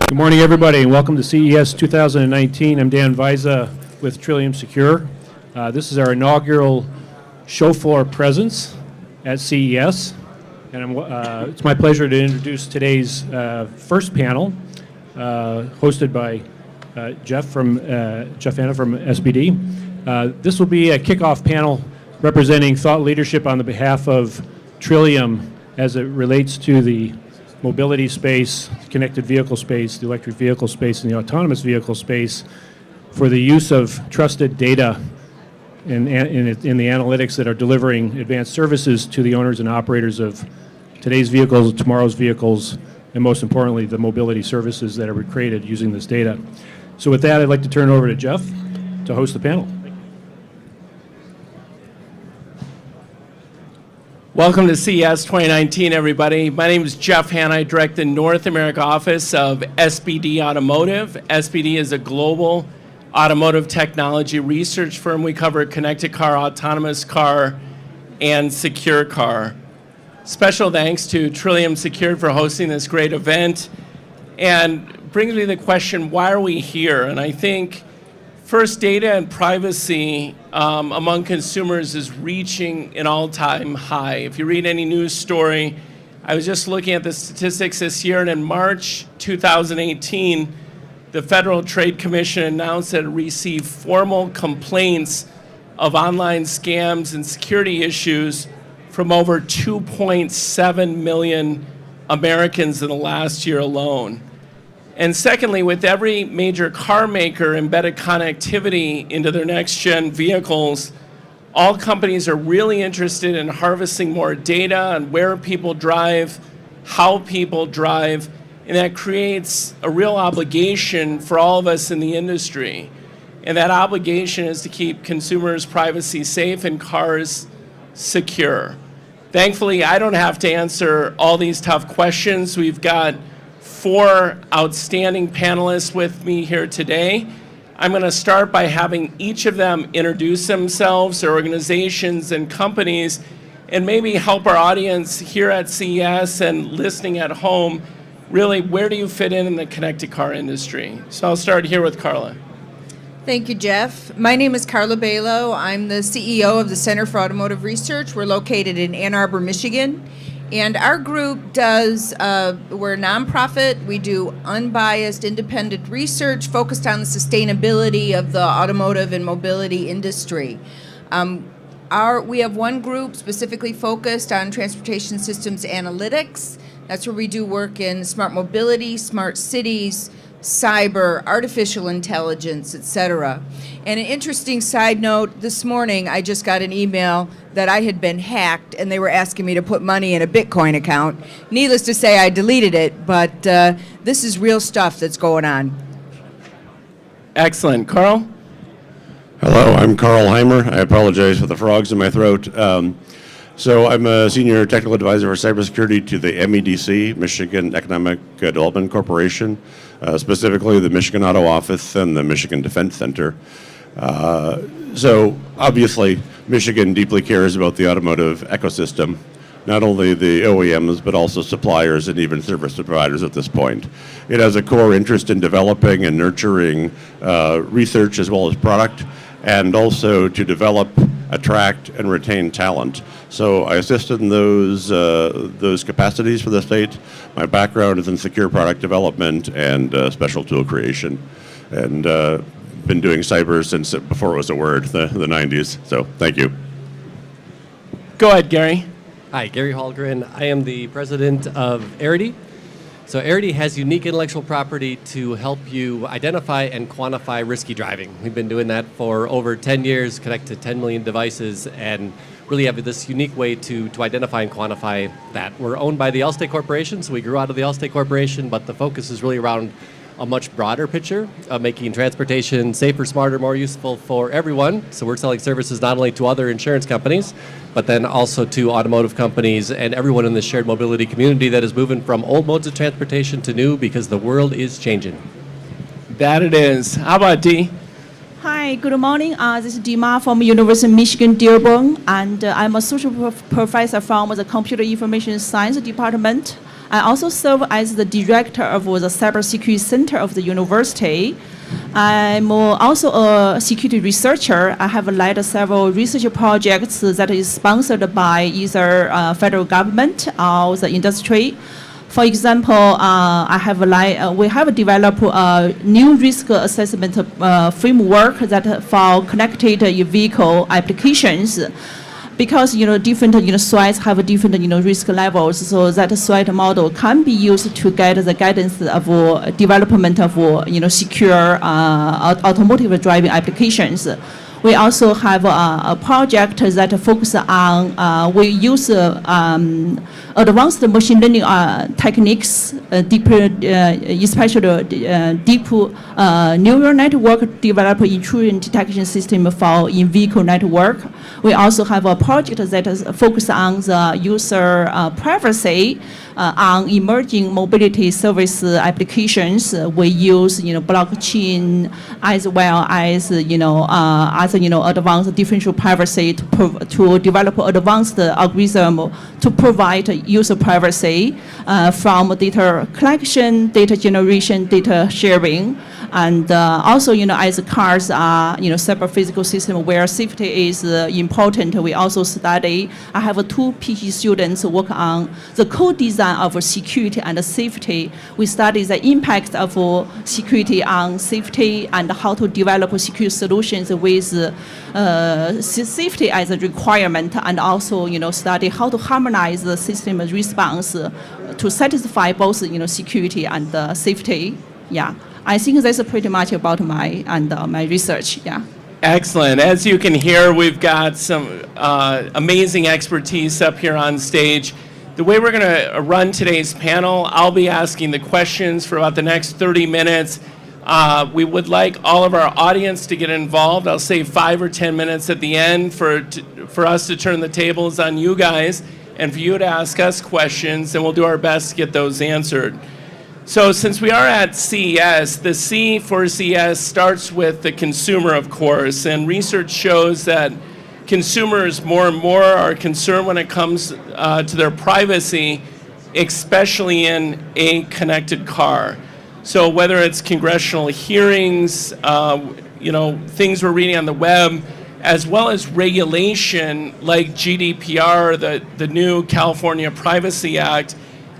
Good morning, everybody, and welcome to CES 2019. I'm Dan Visa with Trillium Secure. This is our inaugural show floor presence at CES, and it's my pleasure to introduce today's first panel, hosted by Jeff Hanna from SBD. This will be a kickoff panel representing thought leadership on the behalf of Trillium as it relates to the mobility space, connected vehicle space, the electric vehicle space, and the autonomous vehicle space for the use of trusted data in the analytics that are delivering advanced services to the owners and operators of today's vehicles, tomorrow's vehicles, and most importantly, the mobility services that are created using this data. So with that, I'd like to turn it over to Jeff to host the panel. Welcome to CES 2019, everybody. My name is Jeff Hanna. I direct the North America office of SBD Automotive. SBD is a global automotive technology research firm. We cover connected car, autonomous car, and secure car. Special thanks to Trillium Secure for hosting this great event. And brings me to the question, why are we here? And I think first, data and privacy among consumers is reaching an all-time high. If you read any news story, I was just looking at the statistics this year, and in March 2018, the Federal Trade Commission announced that it received formal complaints of online scams and security issues from over 2.7 million Americans in the last year alone. And secondly, with every major car maker embedded connectivity into their next-gen vehicles, all companies are really interested in harvesting more data on where people drive, how people drive, and that creates a real obligation for all of us in the industry. And that obligation is to keep consumers' privacy safe and cars secure. Thankfully, I don't have to answer all these tough questions. We've got 4 outstanding panelists with me here today. I'm going to start by having each of them introduce themselves, their organizations and companies, and maybe help our audience here at CES and listening at home, really, where do you fit in the connected car industry? So I'll start here with Carla. Thank you, Jeff. My name is Carla Bailo. I'm the CEO of the Center for Automotive Research. We're located in Ann Arbor, Michigan. And our group does, we're a nonprofit. We do unbiased, independent research focused on the sustainability of the automotive and mobility industry. We have one group specifically focused on transportation systems analytics. That's where we do work in smart mobility, smart cities, cyber, artificial intelligence, etc. And an interesting side note, this morning I just got an email that I had been hacked and they were asking me to put money in a Bitcoin account. Needless to say, I deleted it, but this is real stuff that's going on. Excellent. Karl? Hello, I'm Karl Heimer. I apologize for the frogs in my throat. So I'm a senior technical advisor for cybersecurity to the MEDC, Michigan Economic Development Corporation, specifically the Michigan Auto Office and the Michigan Defense Center. So obviously, Michigan deeply cares about the automotive ecosystem, not only the OEMs, but also suppliers and even service providers at this point. It has a core interest in developing and nurturing research as well as product, and also to develop, attract, and retain talent. So I assist in those capacities for the state. My background is in secure product development and special tool creation, and been doing cyber since before it was a word, the 90s. So thank you. Go ahead, Gary. Hi, Gary Hallgren. I am the president of Arity. So Arity has unique intellectual property to help you identify and quantify risky driving. We've been doing that for over 10 years, connect to 10 million devices, and really have this unique way to identify and quantify that. We're owned by the Allstate Corporation, so we grew out of the Allstate Corporation, but the focus is really around a much broader picture of making transportation safer, smarter, more useful for everyone. So we're selling services not only to other insurance companies, but then also to automotive companies and everyone in the shared mobility community that is moving from old modes of transportation to new, because the world is changing. That it is. How about Dee? Hi, good morning. This is Dima from University of Michigan, Dearborn, and I'm a social professor from the Computer Information Science Department. I also serve as the director of the Cybersecurity Center of the university. I'm also a security researcher. I have led several research projects that is sponsored by either federal government or the industry. For example, we have developed a new risk assessment framework that for connected vehicle applications. Because different threats have different risk levels, so that threat model can be used to guide the guidance of development of secure automotive driving applications. We also have a project that focuses on we use advanced machine learning techniques, especially deep neural network develop intrusion detection system for in-vehicle network. We also have a project that is focused on the user privacy on emerging mobility service applications. We use blockchain as well as advanced differential privacy to develop advanced algorithm to provide user privacy from data collection, data generation, data sharing. And also, as cars are, separate physical system where safety is important, we also study. I have two PhD students work on the co-design of security and safety. We study the impact of security on safety and how to develop secure solutions with safety as a requirement, and also, study how to harmonize the system response to satisfy both, security and safety. Yeah. I think that's pretty much about my research. Yeah. Excellent. As you can hear, we've got some amazing expertise up here on stage. The way we're going to run today's panel, I'll be asking the questions for about the next 30 minutes. We would like all of our audience to get involved. I'll save 5 or 10 minutes at the end for us to turn the tables on you guys and for you to ask us questions, and we'll do our best to get those answered. So since we are at CES, the C for CES starts with the consumer, of course, and research shows that consumers more and more are concerned when it comes to their privacy, especially in a connected car. So whether it's congressional hearings, things we're reading on the web, as well as regulation like GDPR, the new California Privacy Act,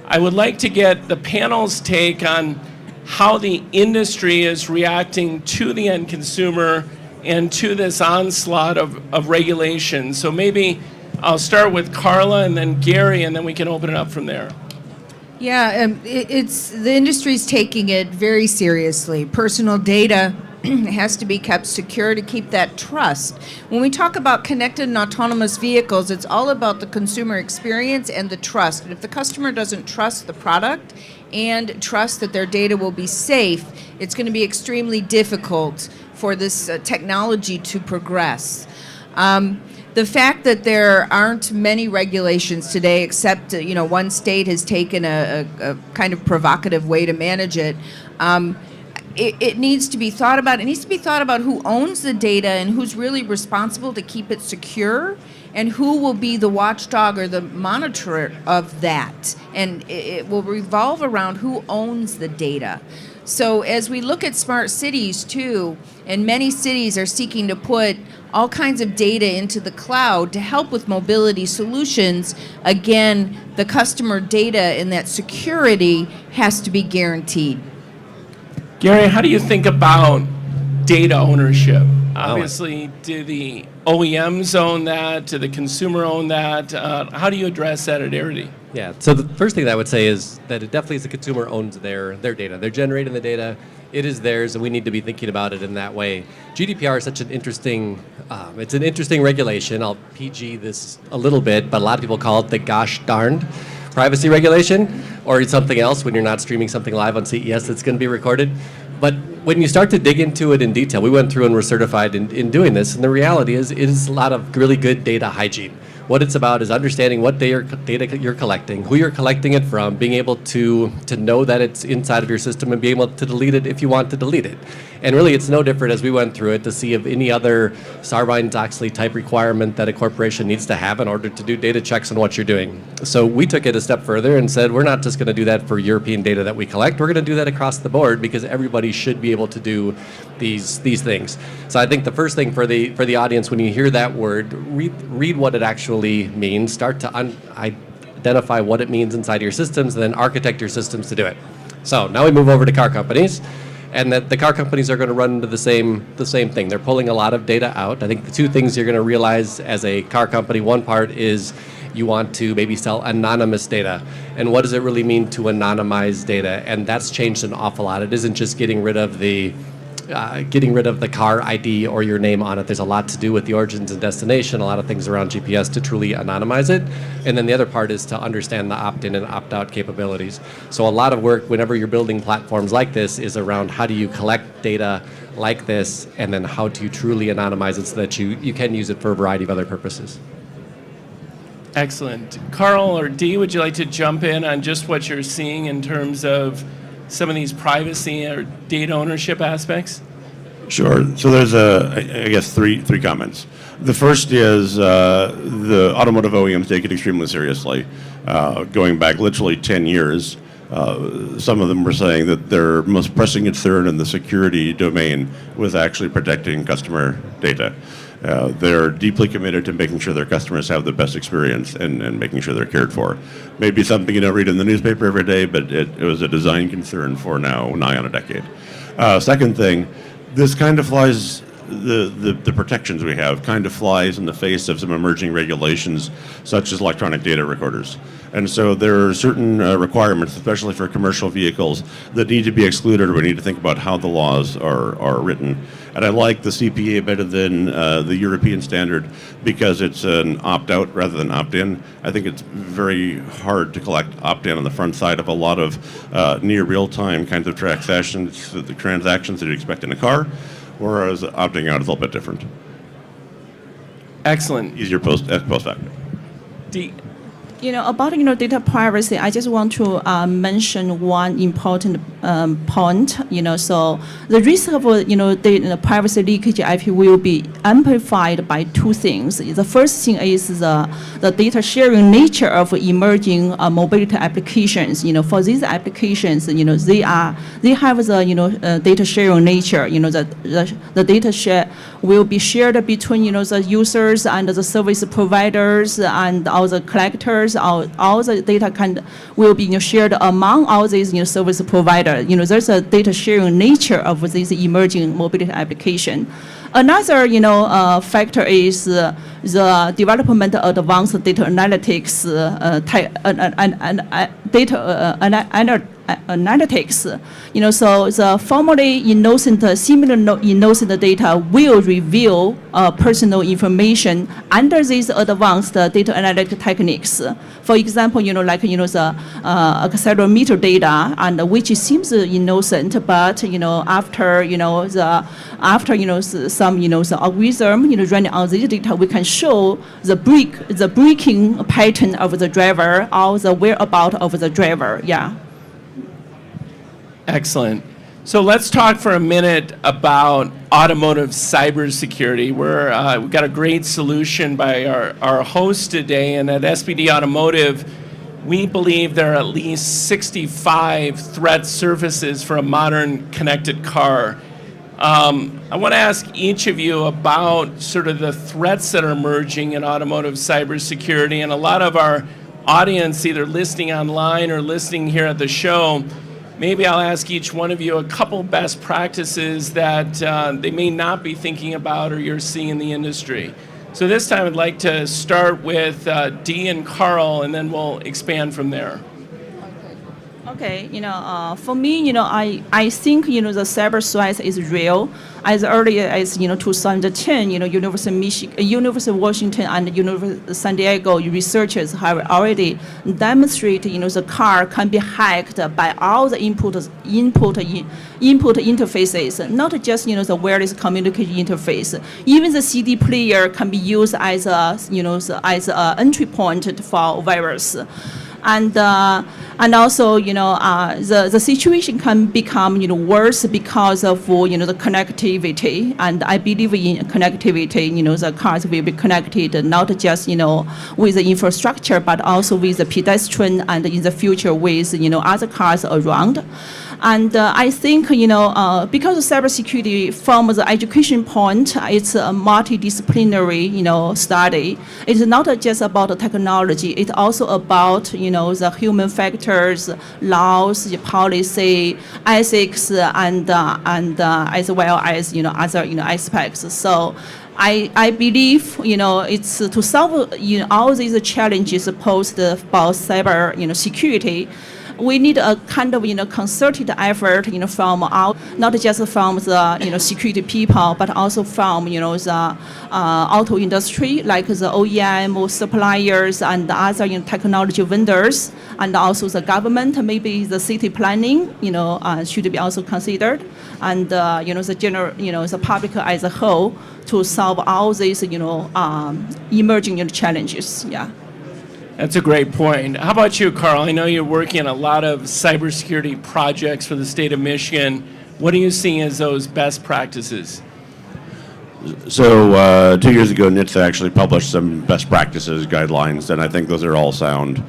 I would like to get the panel's take on how the industry is reacting to the end consumer and to this onslaught of regulation. So maybe I'll start with Carla and then Gary, and then we can open it up from there. Yeah, it's the industry's taking it very seriously. Personal data has to be kept secure to keep that trust. When we talk about connected and autonomous vehicles, it's all about the consumer experience and the trust. And if the customer doesn't trust the product and trust that their data will be safe, it's going to be extremely difficult for this technology to progress. The fact that there aren't many regulations today, except one state has taken a kind of provocative way to manage it, it needs to be thought about. It needs to be thought about who owns the data and who's really responsible to keep it secure, and who will be the watchdog or the monitor of that. And it will revolve around who owns the data. So as we look at smart cities too, and many cities are seeking to put all kinds of data into the cloud to help with mobility solutions, again, the customer data and that security has to be guaranteed. Gary, how do you think about data ownership? Obviously, do the OEMs own that? Do the consumer own that? How do you address that at Arity? Yeah, so the first thing that I would say is that it definitely is the consumer owns their data. They're generating the data. It is theirs, and we need to be thinking about it in that way. GDPR is such an interesting, it's an interesting regulation. I'll PG this a little bit, but a lot of people call it the gosh darned privacy regulation, or something else when you're not streaming something live on CES that's going to be recorded. But when you start to dig into it in detail, we went through and were certified in doing this, and the reality is it is a lot of really good data hygiene. What it's about is understanding what data you're collecting, who you're collecting it from, being able to know that it's inside of your system and being able to delete it if you want to delete it. And really, it's no different as we went through it to see if any other Sarbanes-Oxley type requirement that a corporation needs to have in order to do data checks on what you're doing. So we took it a step further and said, we're not just going to do that for European data that we collect, we're going to do that across the board because everybody should be able to do these things. So I think the first thing for the audience, when you hear that word, read what it actually means, start to identify what it means inside your systems, and then architect your systems to do it. So now we move over to car companies. And that the car companies are going to run into the same thing. They're pulling a lot of data out. I think the two things you're going to realize as a car company, one part is you want to maybe sell anonymous data. And what does it really mean to anonymize data? And that's changed an awful lot. It isn't just getting rid of the car ID or your name on it. There's a lot to do with the origins and destination, a lot of things around GPS to truly anonymize it. And then the other part is to understand the opt-in and opt-out capabilities. So a lot of work whenever you're building platforms like this is around how do you collect data like this, and then how do you truly anonymize it so that you can use it for a variety of other purposes. Excellent. Karl or Dee, would you like to jump in on just what you're seeing in terms of some of these privacy or data ownership aspects? Sure. So there's, I guess, three comments. The first is the automotive OEMs take it extremely seriously. Going back literally 10 years, some of them were saying that their most pressing concern in the security domain was actually protecting customer data. They're deeply committed to making sure their customers have the best experience and making sure they're cared for. Maybe something you don't read in the newspaper every day, but it was a design concern for now nigh on a decade. Second thing, this kind of flies, the protections we have kind of flies in the face of some emerging regulations such as electronic data recorders. And so there are certain requirements, especially for commercial vehicles, that need to be excluded, or we need to think about how the laws are written. And I like the CPA better than the European standard because it's an opt-out rather than opt-in. I think it's very hard to collect opt-in on the front side of a lot of near real-time kinds of transactions that you expect in a car, whereas opting out is a little bit different. Excellent. Easier post-facto. Dee. About data privacy, I just want to mention one important point. So the risk of data privacy leakage, I feel, will be amplified by two things. The first thing is the data sharing nature of emerging mobility applications. For these applications, they have the data sharing nature. The data share will be shared between the users and the service providers and all the collectors. All the data will be shared among all these service providers. There's a data sharing nature of this emerging mobility application. Another factor is the development of advanced data analytics analytics. So the formerly innocent, similar innocent data will reveal personal information under these advanced data analytic techniques. For example, the accelerometer data, and which seems innocent, but after some the algorithm running on this data, we can show the braking pattern of the driver or the whereabouts of the driver. Yeah. Excellent. So let's talk for a minute about automotive cybersecurity. We've got a great solution by our host today, and at SPD Automotive, we believe there are at least 65 threat surfaces for a modern connected car. I want to ask each of you about sort of the threats that are emerging in automotive cybersecurity, and a lot of our audience, either listening online or listening here at the show, maybe I'll ask each one of you a couple best practices that they may not be thinking about or you're seeing in the industry. So this time I'd like to start with Dee and Karl, and then we'll expand from there. Okay, for me, I think, the cyber threat is real. As early as, 2010, University of Washington and University of San Diego researchers have already demonstrated, the car can be hacked by all the input interfaces, not just, the wireless communication interface. Even the CD player can be used as a, as an entry point for virus. And also, the situation can become, worse because of, the connectivity. And I believe in connectivity, the cars will be connected not just, with the infrastructure, but also with the pedestrian and in the future with, other cars around. And I think, because cybersecurity from the education point, it's a multidisciplinary, study. It's not just about the technology. It's also about, the human factors, laws, the policy, ethics, and as well as, other, aspects. So I believe, it's to solve, all these challenges posed by cyber, security. We need a kind of, concerted effort, from not just from the, security people, but also from, the auto industry, like the OEM suppliers and other, technology vendors, and also the government, maybe the city planning, should be also considered, and, the general, the public as a whole to solve all these, emerging challenges. Yeah. That's a great point. How about you, Karl? I know you're working on a lot of cybersecurity projects for the state of Michigan. What are you seeing as those best practices? So 2 years ago, NHTSA actually published some best practices guidelines, and I think those are all sound.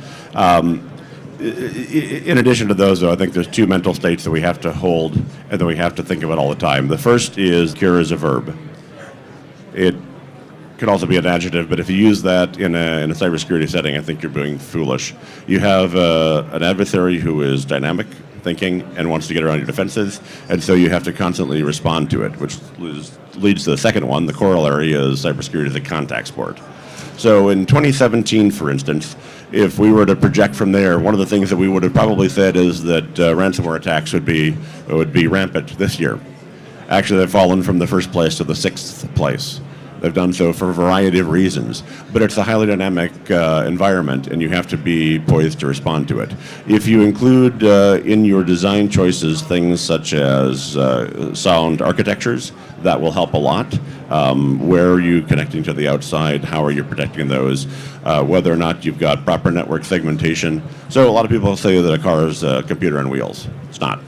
In addition to those, though, I think there's two mental states that we have to hold and that we have to think about all the time. The first is cure as a verb. It could also be an adjective, but if you use that in a cybersecurity setting, I think you're being foolish. You have an adversary who is dynamic thinking and wants to get around your defenses, and so you have to constantly respond to it, which leads to the second one. The corollary is cybersecurity is a contact sport. So in 2017, for instance, if we were to project from there, one of the things that we would have probably said is that ransomware attacks would be rampant this year. Actually, they've fallen from the first place to the sixth place. They've done so for a variety of reasons, but it's a highly dynamic environment, and you have to be poised to respond to it. If you include in your design choices things such as sound architectures, that will help a lot. Where are you connecting to the outside? How are you protecting those? Whether or not you've got proper network segmentation. So a lot of people say that a car is a computer on wheels. It's not.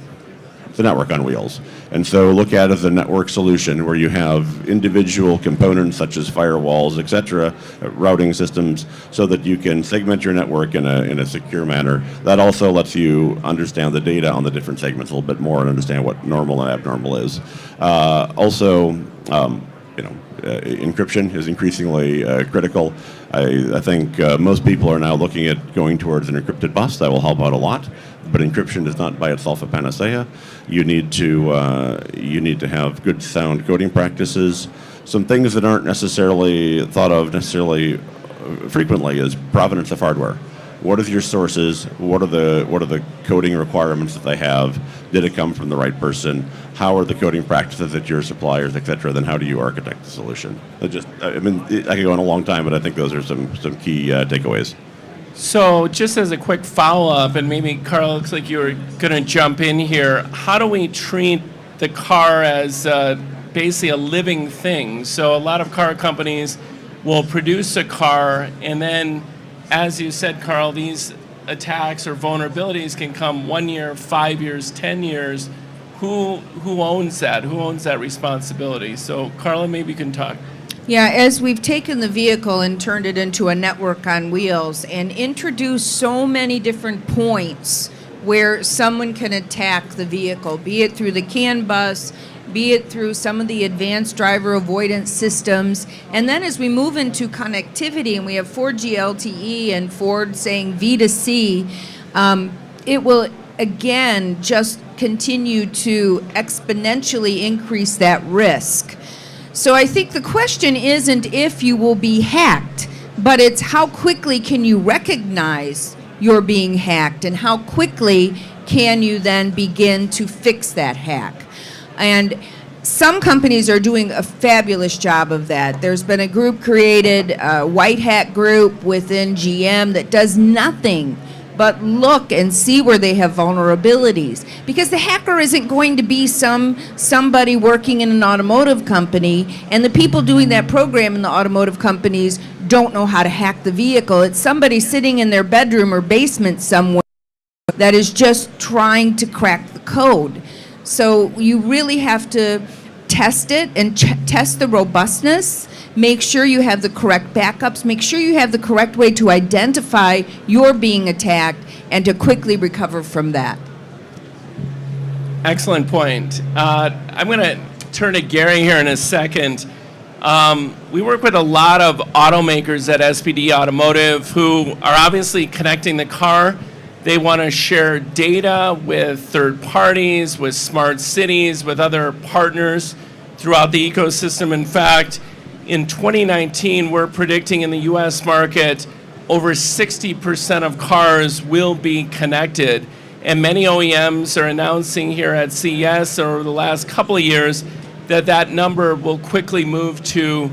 It's a network on wheels. And so look at it as a network solution where you have individual components such as firewalls, et cetera, routing systems, so that you can segment your network in a secure manner. That also lets you understand the data on the different segments a little bit more and understand what normal and abnormal is. Encryption is increasingly critical. I think most people are now looking at going towards an encrypted bus. That will help out a lot. But encryption is not by itself a panacea. You need to have good sound coding practices. Some things that aren't necessarily thought of frequently is provenance of hardware. What are your sources? What are the coding requirements that they have? Did it come from the right person? How are the coding practices at your suppliers, et cetera? Then how do you architect the solution? I could go on a long time, but I think those are some key takeaways. So just as a quick follow-up, and maybe Karl, looks like you were going to jump in here, how do we treat the car as basically a living thing? So a lot of car companies will produce a car, and then, as you said, Karl, these attacks or vulnerabilities can come 1 year, 5 years, 10 years. Who owns that? Who owns that responsibility? So Carla, maybe you can talk. Yeah, as we've taken the vehicle and turned it into a network on wheels and introduced so many different points where someone can attack the vehicle, be it through the CAN bus, be it through some of the advanced driver avoidance systems. And then as we move into connectivity and we have 4G LTE and Ford saying V2C, it will again just continue to exponentially increase that risk. So I think the question isn't if you will be hacked, but it's how quickly can you recognize you're being hacked and how quickly can you then begin to fix that hack. And some companies are doing a fabulous job of that. There's been a group created, a white hat group within GM that does nothing but look and see where they have vulnerabilities. Because the hacker isn't going to be somebody working in an automotive company, and the people doing that program in the automotive companies don't know how to hack the vehicle. It's somebody sitting in their bedroom or basement somewhere that is just trying to crack the code. So you really have to test it and test the robustness, make sure you have the correct backups, make sure you have the correct way to identify you're being attacked and to quickly recover from that. Excellent point. I'm going to turn to Gary here in a second. We work with a lot of automakers at SPD Automotive who are obviously connecting the car. They want to share data with third parties, with smart cities, with other partners throughout the ecosystem. In fact, in 2019, we're predicting in the US market over 60% of cars will be connected. And many OEMs are announcing here at CES over the last couple of years that that number will quickly move to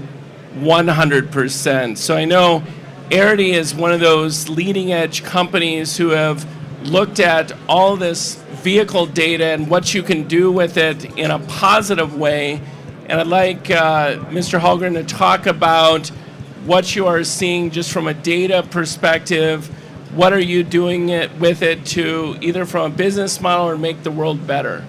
100%. So I know Arity is one of those leading edge companies who have looked at all this vehicle data and what you can do with it in a positive way. And I'd like Mr. Hallgren to talk about what you are seeing just from a data perspective. What are you doing with it to either from a business model or make the world better?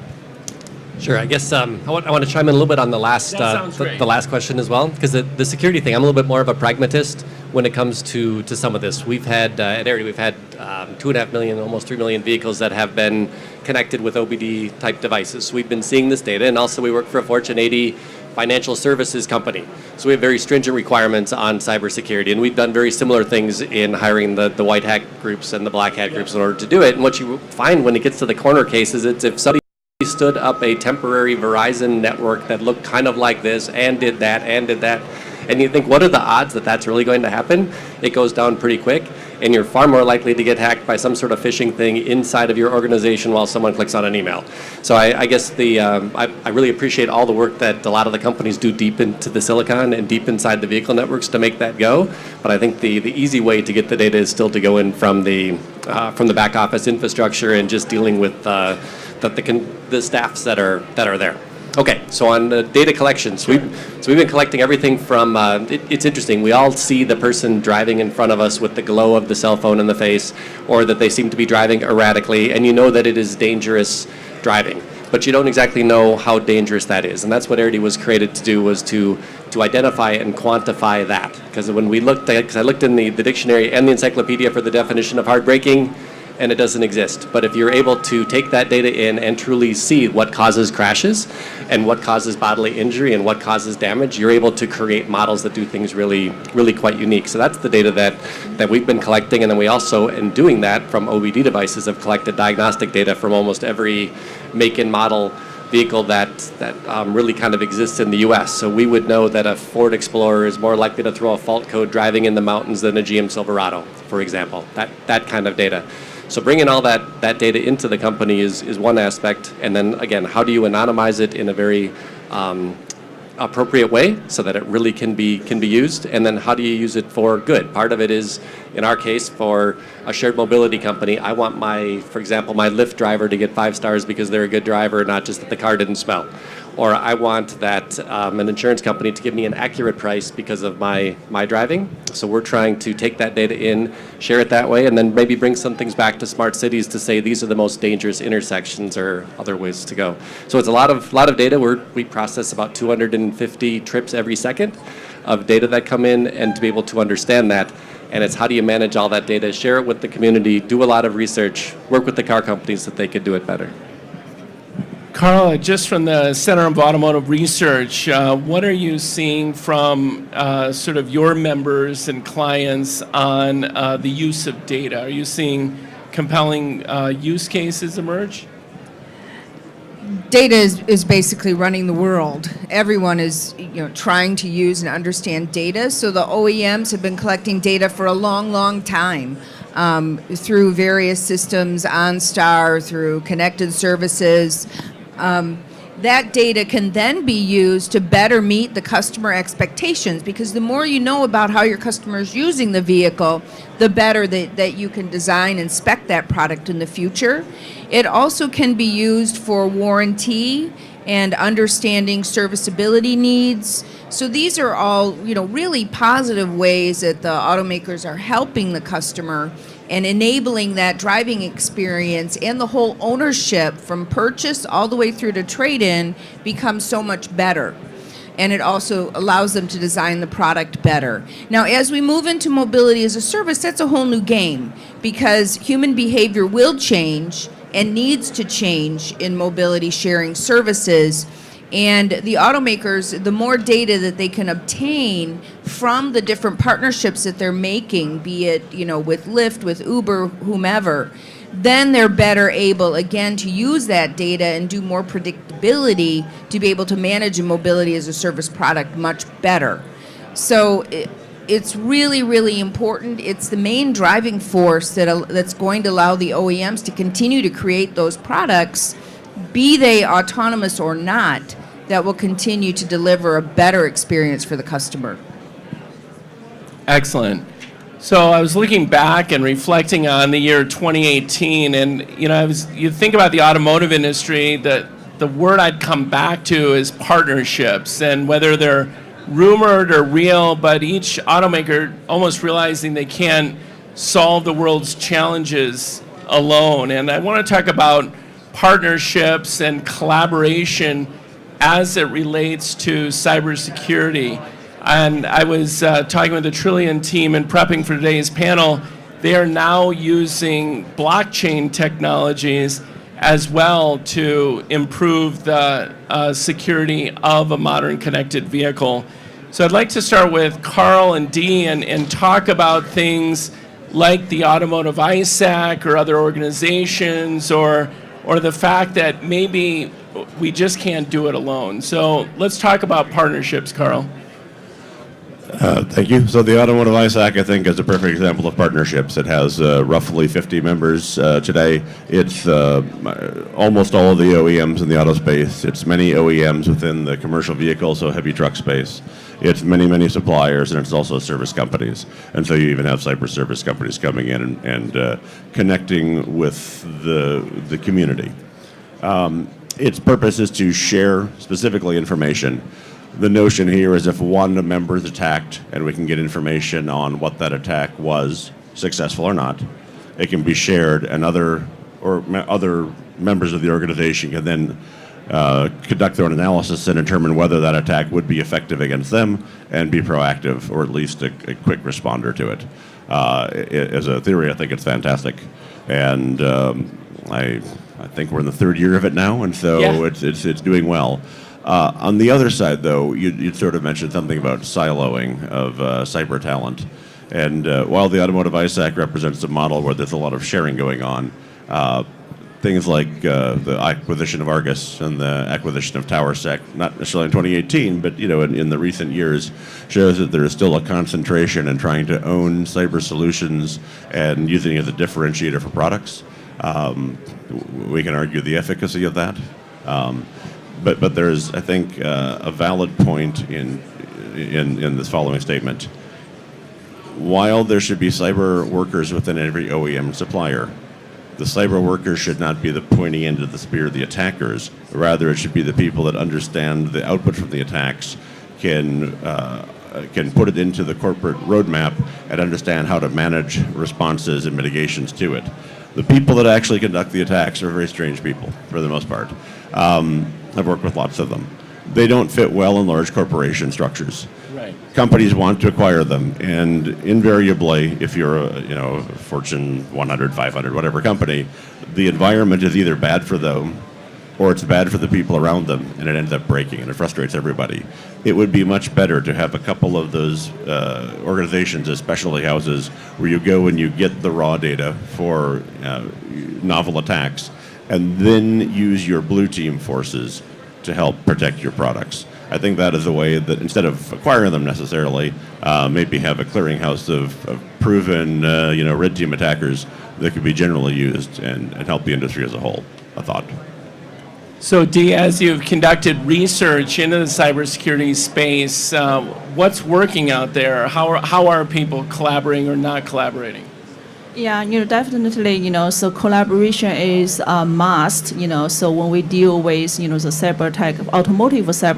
Sure. I guess I want to chime in a little bit on the last the last question as well, because the security thing, I'm a little bit more of a pragmatist when it comes to some of this. We've had at Arity, we've had 2.5 million, almost 3 million vehicles that have been connected with OBD type devices. So we've been seeing this data, and also we work for a Fortune 80 financial services company. So we have very stringent requirements on cybersecurity, and we've done very similar things in hiring the white hat groups and the black hat groups in order to do it. And what you find when it gets to the corner cases, it's if somebody stood up a temporary Verizon network that looked kind of like this and did that, and you think, what are the odds that that's really going to happen? It goes down pretty quick, and you're far more likely to get hacked by some sort of phishing thing inside of your organization while someone clicks on an email. So I guess I really appreciate all the work that a lot of the companies do deep into the silicon and deep inside the vehicle networks to make that go. But I think the easy way to get the data is still to go in from the back office infrastructure and just dealing with the staffs that are there. Okay, so on the data collections, we've been collecting everything from, it's interesting, we all see the person driving in front of us with the glow of the cell phone in the face, or that they seem to be driving erratically, and you know that it is dangerous driving, but you don't exactly know how dangerous that is. And that's what Arity was created to do, was to identify and quantify that. Because when we looked at, because I looked in the dictionary and the encyclopedia for the definition of hard braking, and it doesn't exist. But if you're able to take that data in and truly see what causes crashes and what causes bodily injury and what causes damage, you're able to create models that do things really, really quite unique. So that's the data that we've been collecting. And then we also, in doing that from OBD devices, have collected diagnostic data from almost every make and model vehicle that really kind of exists in the U.S. So we would know that a Ford Explorer is more likely to throw a fault code driving in the mountains than a GM Silverado, for example. That kind of data. So bringing all that data into the company is one aspect, and then again, how do you anonymize it in a very appropriate way so that it really can be used, and then how do you use it for good? Part of it is, in our case, for a shared mobility company, I want for example, my Lyft driver to get 5 stars because they're a good driver, not just that the car didn't smell. Or I want that an insurance company to give me an accurate price because of my driving. So we're trying to take that data in, share it that way, and then maybe bring some things back to smart cities to say these are the most dangerous intersections or other ways to go. So it's a lot of data. We process about 250 trips every second of data that come in, and to be able to understand that. And it's how do you manage all that data, share it with the community, do a lot of research, work with the car companies that they could do it better. Carla, just from the Center of Automotive Research, what are you seeing from sort of your members and clients on the use of data? Are you seeing compelling use cases emerge? Data is basically running the world. Everyone is trying to use and understand data. So the OEMs have been collecting data for a long, long time. Through various systems, OnStar, through connected services. that data can then be used to better meet the customer expectations, because the more you know about how your customer is using the vehicle, the better that you can design and spec that product in the future. It also can be used for warranty and understanding serviceability needs. So these are all, really positive ways that the automakers are helping the customer and enabling that driving experience, and the whole ownership from purchase all the way through to trade-in becomes so much better. And it also allows them to design the product better. Now, as we move into mobility as a service, that's a whole new game, because human behavior will change and needs to change in mobility sharing services. And the automakers, the more data that they can obtain from the different partnerships that they're making, be it, with Lyft, with Uber, whomever, then they're better able, again, to use that data and do more predictability to be able to manage a mobility as a service product much better. So it's really, really important. It's the main driving force that's going to allow the OEMs to continue to create those products, be they autonomous or not, that will continue to deliver a better experience for the customer. Excellent. So I was looking back and reflecting on the year 2018, and you think about the automotive industry, the word I'd come back to is partnerships, and whether they're rumored or real, but each automaker almost realizing they can't solve the world's challenges alone. And I want to talk about partnerships and collaboration as it relates to cybersecurity. And I was talking with the Trillium team and prepping for today's panel. They are now using blockchain technologies as well to improve the security of a modern connected vehicle. So I'd like to start with Karl and Dee and talk about things like the Automotive ISAC or other organizations, or the fact that maybe we just can't do it alone. So let's talk about partnerships, Karl. Thank you. So the Automotive ISAC, I think, is a perfect example of partnerships. It has roughly 50 members today. It's almost all of the OEMs in the auto space. It's many OEMs within the commercial vehicle, so heavy truck space. It's many, many suppliers, and it's also service companies. And so you even have cyber service companies coming in and connecting with the community. Its purpose is to share specifically information. The notion here is if one member is attacked and we can get information on what that attack was, successful or not, it can be shared, and other members of the organization can then conduct their own analysis and determine whether that attack would be effective against them and be proactive, or at least a quick responder to it. As a theory, I think it's fantastic. And I think we're in the third year of it now, and so Yeah. it's doing well. On the other side, though, you'd sort of mentioned something about siloing of cyber talent. And while the Automotive ISAC represents a model where there's a lot of sharing going on, things like the acquisition of Argus and the acquisition of TowerSec, not necessarily in 2018, but in the recent years, shows that there is still a concentration in trying to own cyber solutions and using it as a differentiator for products. We can argue the efficacy of that. But there's, I think, a valid point in this following statement. While there should be cyber workers within every OEM supplier, the cyber workers should not be the pointy end of the spear of the attackers. Rather, it should be the people that understand the output from the attacks, can put it into the corporate roadmap, and understand how to manage responses and mitigations to it. The people that actually conduct the attacks are very strange people, for the most part. I've worked with lots of them. They don't fit well in large corporation structures. Right. Companies want to acquire them, and invariably, if you're a Fortune 100, 500, whatever company, the environment is either bad for them or it's bad for the people around them, and it ends up breaking, and it frustrates everybody. It would be much better to have a couple of those organizations as specialty houses where you go and you get the raw data for novel attacks, and then use your blue team forces to help protect your products. I think that is a way that, instead of acquiring them necessarily, maybe have a clearinghouse of proven, red team attackers that could be generally used and help the industry as a whole. A thought. So, Dee, as you've conducted research into the cybersecurity space, what's working out there? How are people collaborating or not collaborating? Yeah, definitely, so collaboration is a must, so when we deal with, the cyber attack,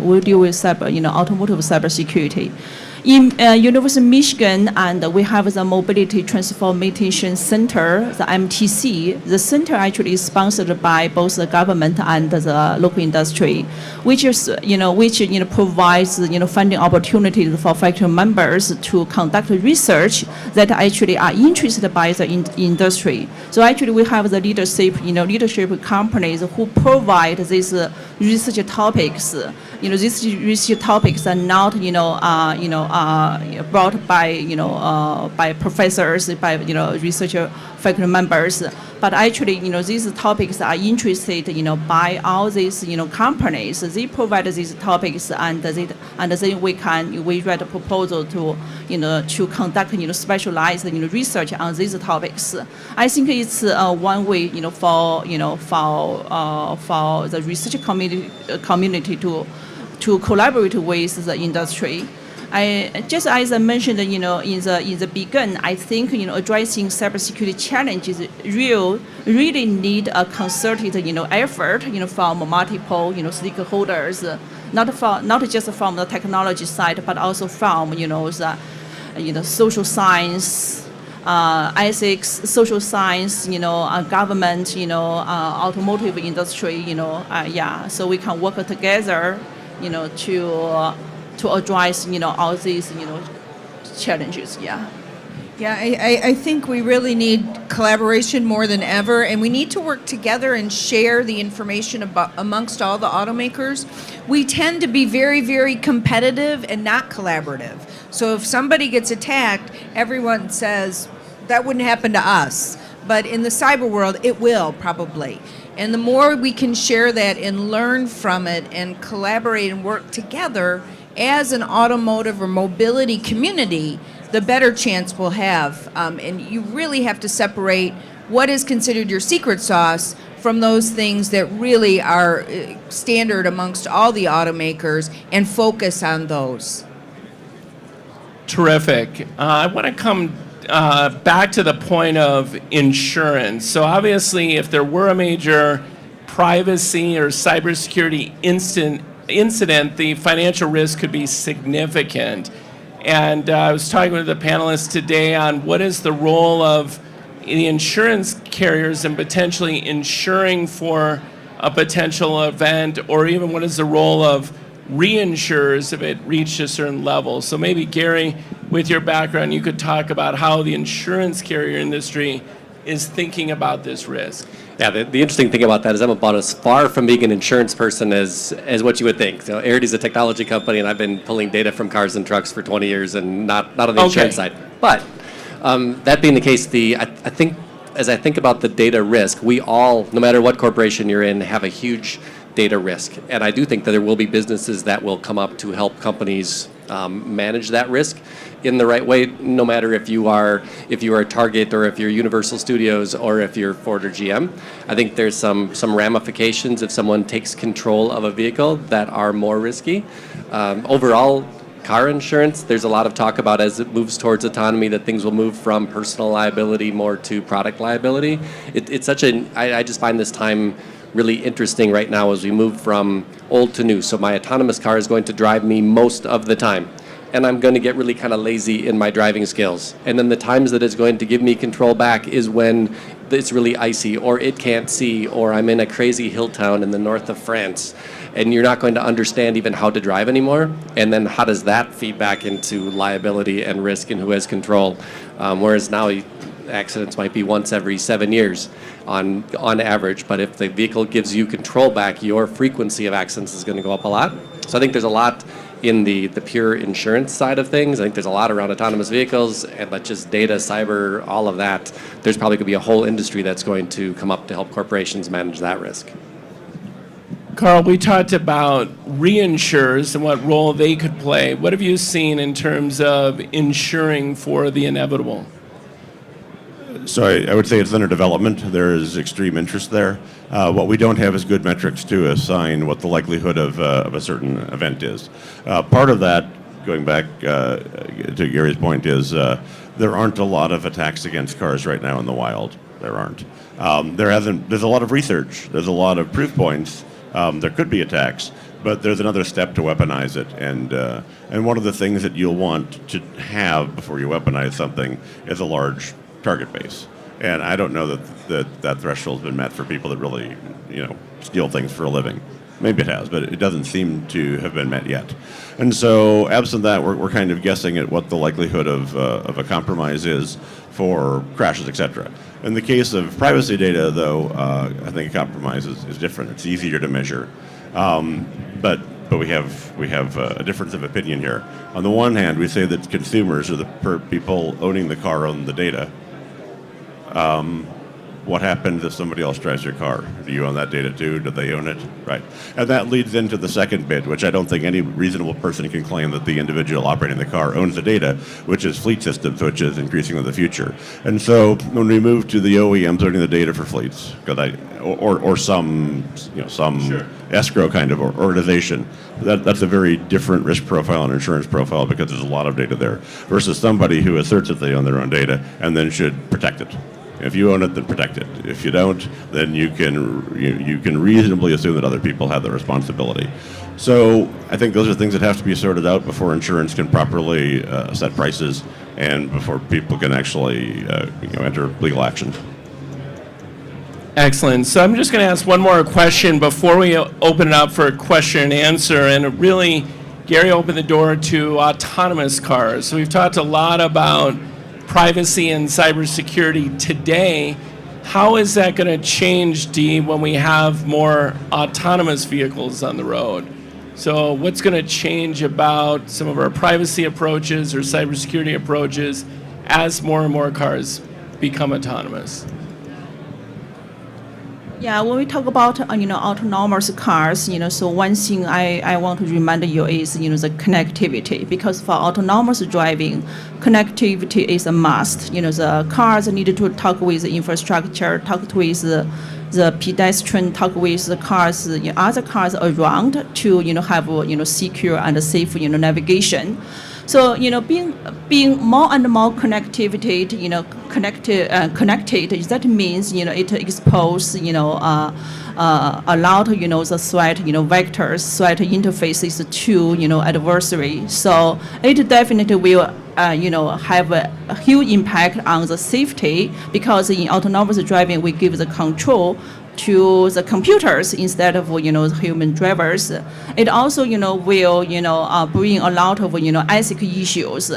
we deal with automotive cybersecurity. In University of Michigan, and we have the Mobility Transformation Center, the MTC. The center actually is sponsored by both the government and the local industry, which provides funding opportunities for faculty members to conduct research that actually are interested by the industry. So actually, we have the leadership companies who provide these research topics. These research topics are not brought by professors, by research faculty members, but actually these topics are interested by all these companies. They provide these topics, and then we write a proposal to conduct specialized research on these topics. I think it's one way for the research community to collaborate with the industry. Just as I mentioned, in the beginning, I think addressing cybersecurity challenges really need a concerted effort from multiple stakeholders, not just from the technology side, but also from the social science, ethics, social science, government, automotive industry, so we can work together, to address, all these, challenges, Yeah, I think we really need collaboration more than ever, and we need to work together and share the information amongst all the automakers. We tend to be very, very competitive and not collaborative. So if somebody gets attacked, everyone says, that wouldn't happen to us. But in the cyber world, it will probably. And the more we can share that and learn from it and collaborate and work together as an automotive or mobility community, the better chance we'll have. And you really have to separate what is considered your secret sauce from those things that really are standard amongst all the automakers and focus on those. Terrific. I want to come back to the point of insurance. So obviously, if there were a major privacy or cybersecurity incident, the financial risk could be significant. And I was talking with the panelists today on what is the role of the insurance carriers in potentially insuring for a potential event, or even what is the role of reinsurers if it reached a certain level. So maybe Gary, with your background, you could talk about how the insurance carrier industry is thinking about this risk. Yeah, the interesting thing about that is I'm about as far from being an insurance person as what you would think. So Arity's a technology company, and I've been pulling data from cars and trucks for 20 years, and not on the insurance side. But that being the case, I think as I think about the data risk, we all, no matter what corporation you're in, have a huge data risk. And I do think that there will be businesses that will come up to help companies manage that risk in the right way, no matter if you are Target or if you're Universal Studios or if you're Ford or GM. I think there's some ramifications if someone takes control of a vehicle that are more risky. Overall, car insurance, there's a lot of talk about as it moves towards autonomy that things will move from personal liability more to product liability. It's such I just find this time really interesting right now as we move from old to new. So my autonomous car is going to drive me most of the time, and I'm going to get really kind of lazy in my driving skills. And then the times that it's going to give me control back is when it's really icy, or it can't see, or I'm in a crazy hill town in the north of France, and you're not going to understand even how to drive anymore. And then how does that feed back into liability and risk and who has control? Whereas now accidents might be once every 7 years on average, but if the vehicle gives you control back, your frequency of accidents is going to go up a lot. So I think there's a lot in the pure insurance side of things. I think there's a lot around autonomous vehicles, but just data, cyber, all of that, there's probably going to be a whole industry that's going to come up to help corporations manage that risk. Karl, we talked about reinsurers and what role they could play. What have you seen in terms of insuring for the inevitable? So I would say it's under development. There is extreme interest there. What we don't have is good metrics to assign what the likelihood of a certain event is. Part of that, going back to Gary's point, is there aren't a lot of attacks against cars right now in the wild. There aren't. There's a lot of research. There's a lot of proof points. There could be attacks, but there's another step to weaponize it. And one of the things that you'll want to have before you weaponize something is a large target base. And I don't know that threshold's been met for people that really, steal things for a living. Maybe it has, but it doesn't seem to have been met yet. And so, absent that, we're kind of guessing at what the likelihood of a compromise is for crashes, etc. In the case of privacy data, though, I think a compromise is different. It's easier to measure, but we have a difference of opinion here. On the one hand, we say that consumers or the people owning the car own the data. What happens if somebody else drives your car? Do you own that data too? Do they own it? Right. And that leads into the second bit, which I don't think any reasonable person can claim that the individual operating the car owns the data, which is fleet systems, which is increasing in the future. And so when we move to the OEMs owning the data for fleets, or some escrow kind of organization, that's a very different risk profile and insurance profile because there's a lot of data there versus somebody who asserts that they own their own data and then should protect it. If you own it, then protect it. If you don't, then you can reasonably assume that other people have the responsibility. So I think those are things that have to be sorted out before insurance can properly set prices and before people can actually enter legal action. Excellent. So I'm just going to ask one more question before we open it up for a question and answer. And really, Gary opened the door to autonomous cars. So we've talked a lot about privacy and cybersecurity today. How is that going to change, Dee, when we have more autonomous vehicles on the road? So what's going to change about some of our privacy approaches or cybersecurity approaches as more and more cars become autonomous? Yeah, when we talk about autonomous cars, so one thing I want to remind you is the connectivity, because for autonomous driving, connectivity is a must. The cars need to talk with the infrastructure, talk with the pedestrian, talk with the cars, other cars around to have secure and safe navigation. So being more and more connectivity, connected. That means it exposes a lot the threat vectors, threat interfaces to adversary. So it definitely will have a huge impact on the safety, because in autonomous driving we give the control to the computers instead of human drivers. It also will bring a lot of ethical issues.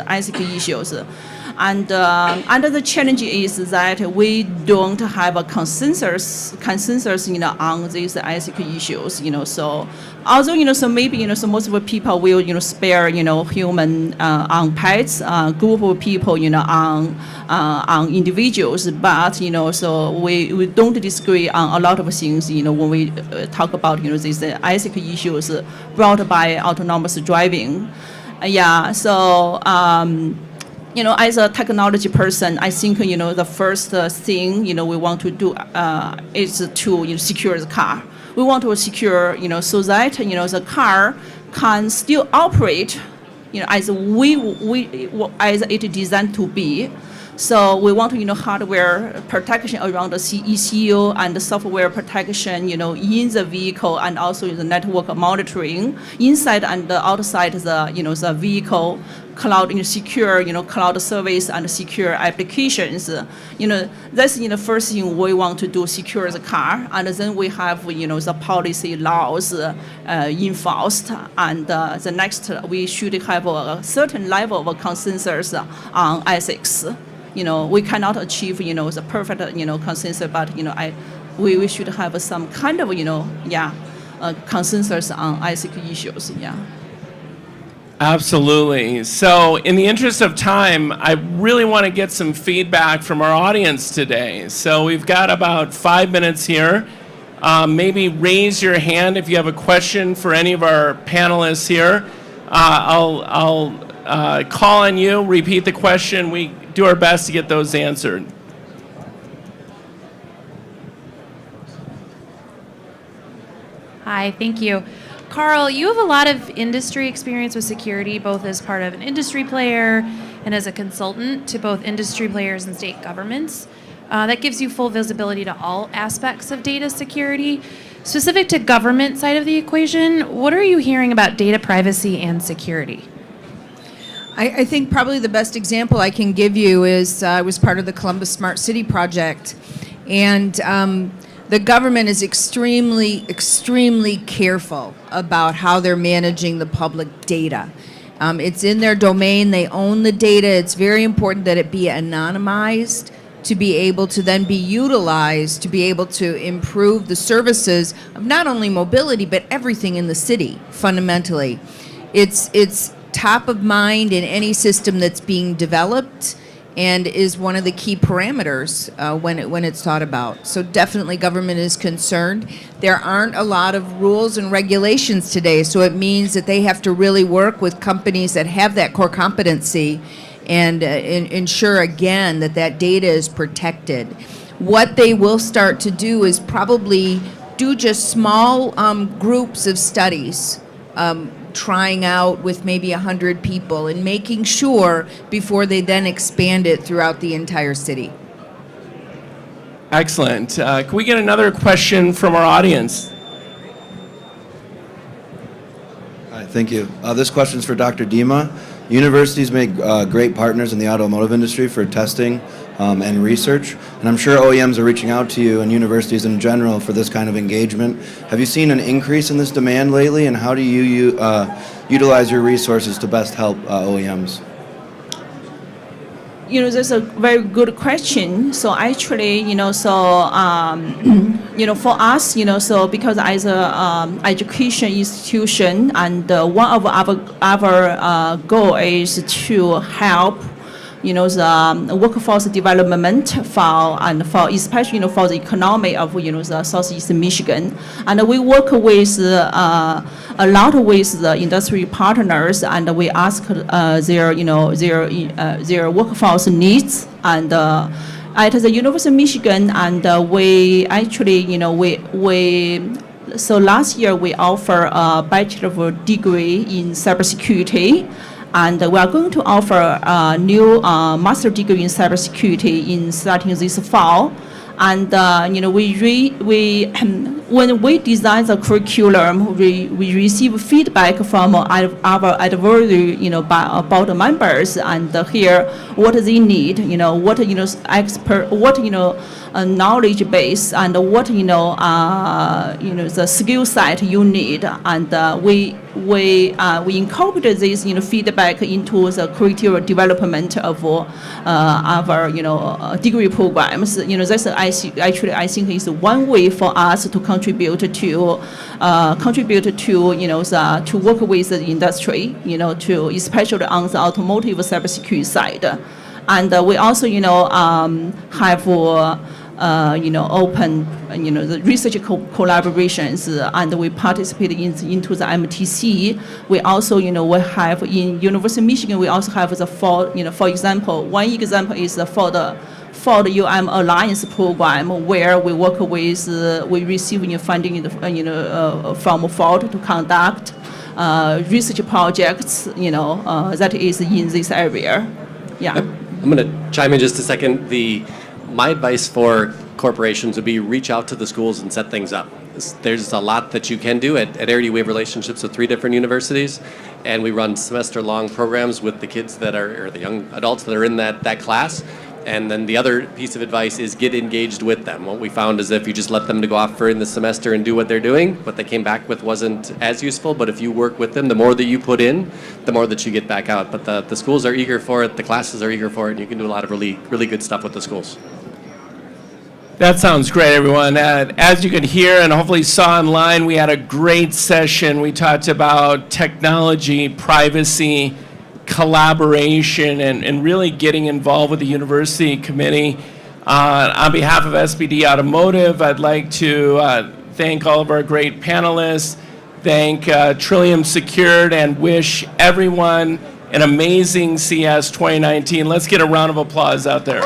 And the challenge is that we don't have a consensus on these ethical issues. So although so maybe so most of the people will spare human on pets, group of people on individuals, but so we don't disagree on a lot of things when we talk about these ethical issues brought by autonomous driving. So as a technology person, I think the first thing we want to do is to secure the car. We want to secure so that the car can still operate as as it designed to be. So we want hardware protection around the ECU and the software protection in the vehicle, and also the network monitoring inside and outside the vehicle, cloud secure cloud service and secure applications. That's the first thing we want to do, secure the car, and then we have the policy laws enforced, and the next we should have a certain level of consensus on ethics. We cannot achieve the perfect consensus, but we should have some kind of consensus on ethical issues. Absolutely. So in the interest of time, I really want to get some feedback from our audience today. So we've got about 5 minutes here. Maybe raise your hand if you have a question for any of our panelists here. I'll call on you, repeat the question. We do our best to get those answered. Hi, thank you. Karl, you have a lot of industry experience with security, both as part of an industry player and as a consultant to both industry players and state governments. That gives you full visibility to all aspects of data security. Specific to government side of the equation, what are you hearing about data privacy and security? I think probably the best example I can give you is I was part of the Columbus Smart City project, and the government is extremely, extremely careful about how they're managing the public data. It's in their domain, they own the data. It's very important that it be anonymized to be able to then be utilized to be able to improve the services of not only mobility but everything in the city fundamentally. It's top of mind in any system that's being developed and is one of the key parameters when it's thought about. So definitely government is concerned. There aren't a lot of rules and regulations today, so it means that they have to really work with companies that have that core competency and ensure again that that data is protected. What they will start to do is probably do just small groups of studies, trying out with maybe 100 people and making sure before they then expand it throughout the entire city. Excellent. Can we get another question from our audience? Hi, thank you. This question is for Dr. Dima. Universities make great partners in the automotive industry for testing and research, and I'm sure OEMs are reaching out to you and universities in general for this kind of engagement. Have you seen an increase in this demand lately, and how do you utilize your resources to best help OEMs? That's a very good question. So actually, for us, so because as a education institution, and one of our goal is to help, the workforce development for especially for the economy of the Southeast Michigan, and we work with a lot with the industry partners, and we ask their workforce needs, and at the University of Michigan, and we actually so last year we offer a bachelor degree in cybersecurity. And we are going to offer a new master degree in cybersecurity starting this fall. And when we design the curriculum, we receive feedback from our advisory, about the members, and hear what they need, what knowledge base, and what the skill set you need, and we incorporate this feedback into the curriculum development of our degree programs. That's I think is one way for us to contribute to to work with the industry, to especially on the automotive cybersecurity side, and we also have open the research collaborations, and we participate into the MTC. We also we have in University of Michigan, we also have the for example, one example is for the Ford Alliance program, where we work with we receive funding from Ford to conduct research projects that is in this area. Yeah. I'm going to chime in just a second. My advice for corporations would be reach out to the schools and set things up. There's a lot that you can do. At Arity, we have relationships with 3 different universities, and we run semester-long programs with the kids or the young adults that are in that class. And then the other piece of advice is get engaged with them. What we found is if you just let them to go off in the semester and do what they're doing, what they came back with wasn't as useful. But if you work with them, the more that you put in, the more that you get back out. But the schools are eager for it, the classes are eager for it, and you can do a lot of really, really good stuff with the schools. That sounds great, everyone. As you can hear and hopefully saw online, we had a great session. We talked about technology, privacy, collaboration, and really getting involved with the university committee. On behalf of SPD Automotive, I'd like to thank all of our great panelists, thank Trillium Secured, and wish everyone an amazing CES 2019. Let's get a round of applause out there.